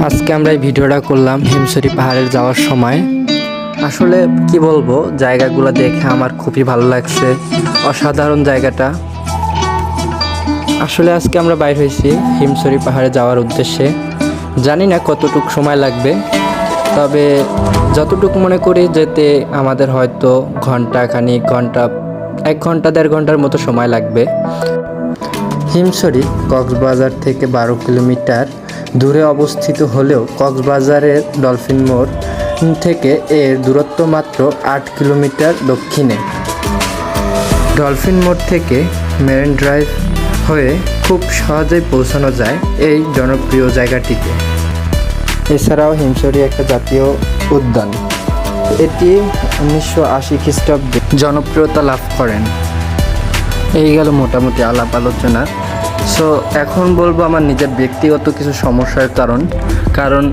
আজকে আমরা এই ভিডিওটা করলাম হিমছড়ি পাহাড়ে যাওয়ার সময়। আসলে কি বলবো, জায়গাগুলো দেখে আমার খুবই ভালো লাগছে, অসাধারণ জায়গাটা। আসলে আজকে আমরা বাইর হয়েছি হিমছড়ি পাহাড়ে যাওয়ার উদ্দেশ্যে। জানি না কতটুকু সময় লাগবে, তবে যতটুকু মনে করি যেতে আমাদের হয়তো এক ঘন্টা 1.5 ঘন্টার মতো সময় লাগবে। হিমছড়ি কক্সবাজার থেকে 12 কিলোমিটার দূরে অবস্থিত হলেও কক্সবাজারের ডলফিন মোড় থেকে এর দূরত্ব মাত্র 8 কিলোমিটার দক্ষিণে। ডলফিন মোড় থেকে মেরিন ড্রাইভ হয়ে খুব সহজেই পৌঁছানো যায় এই জনপ্রিয় জায়গাটিতে। এছাড়াও হিমছড়ি একটা জাতীয় উদ্যান। এটি 1980 খ্রিস্টাব্দে জনপ্রিয়তা লাভ করেন। এই গেল মোটামুটি আলাপ আলোচনা। সো এখন বলবো আমার নিজের ব্যক্তিগত কিছু সমস্যার কারণ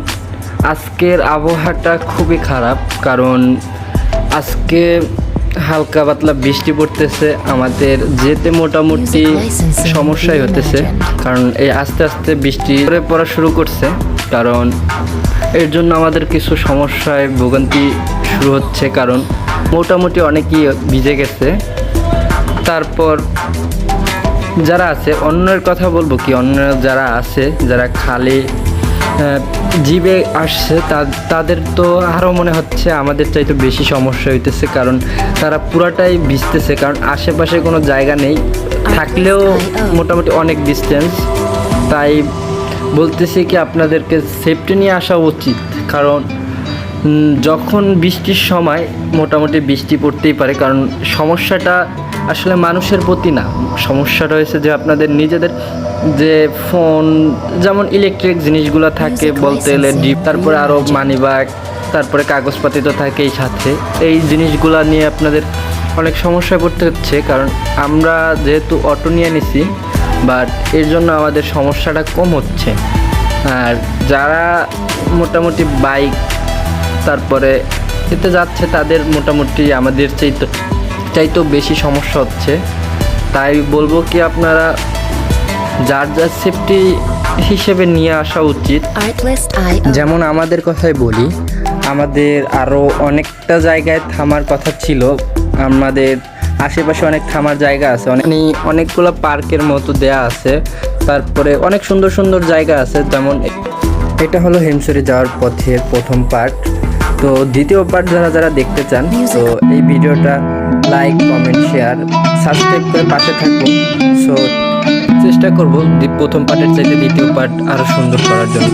আজকের আবহাওয়াটা খুবই খারাপ। কারণ আজকে হালকা পাতলা বৃষ্টি পড়তেছে, আমাদের যেতে মোটামুটি সমস্যাই হতেছে। কারণ এই আস্তে আস্তে বৃষ্টি পড়া শুরু করছে, কারণ এর জন্য আমাদের কিছু সমস্যায় ভোগান্তি শুরু হচ্ছে। কারণ মোটামুটি অনেকেই ভিজে গেছে। তারপর যারা আছে, অন্যের কথা বলবো কি, অন্য যারা আছে যারা খালি জিবে আসছে তাদের তো আরও মনে হচ্ছে আমাদের চাইতে বেশি সমস্যা হইতেছে। কারণ তারা পুরাটাই ভিজতেছে, কারণ আশেপাশে কোনো জায়গা নেই, থাকলেও মোটামুটি অনেক ডিস্টেন্স। তাই বলতেছি কি আপনাদেরকে সেফটি নিয়ে আসা উচিত। কারণ যখন বৃষ্টির সময় মোটামুটি বৃষ্টি পড়তেই পারে। কারণ সমস্যাটা আসলে মানুষের প্রতি না, সমস্যাটা হয়েছে যে আপনাদের নিজেদের যে ফোন, যেমন ইলেকট্রিক জিনিসগুলো থাকে বলতে গেলে ডিপ, তারপরে আরও মানি ব্যাগ, তারপরে কাগজপাতি তো থাকেই সাথে। এই জিনিসগুলো নিয়ে আপনাদের অনেক সমস্যায় পড়তে হচ্ছে। কারণ আমরা যেহেতু অটো নিয়ে নিছি, বাট এর জন্য আমাদের সমস্যাটা কম হচ্ছে। আর যারা মোটামুটি বাইক তারপরে এতে যাচ্ছে, তাদের মোটামুটি আমাদের চাইতেও বেশি সমস্যা হচ্ছে। তাই বলবো কি আপনারা যার সেফটি হিসেবে নিয়ে আসা উচিত। যেমন আমাদের কথাই বলি, আমাদের আরও অনেকটা জায়গায় থামার কথা ছিল। আমাদের আশেপাশে অনেক থামার জায়গা আছে, অনেকগুলো পার্কের মতো দেয়া আছে। তারপরে অনেক সুন্দর সুন্দর জায়গা আছে। যেমন এটা হলো হিমছড়ি যাওয়ার পথের প্রথম পার্ট। তো দ্বিতীয় পার্ট যারা দেখতে চান, তো এই ভিডিওটা লাইক, কমেন্ট, শেয়ার, সাবস্ক্রাইব করে পাশে থাকুন। সো চেষ্টা করব প্রথম পার্টের চাইতে দ্বিতীয় পার্ট আরও সুন্দর করার জন্য।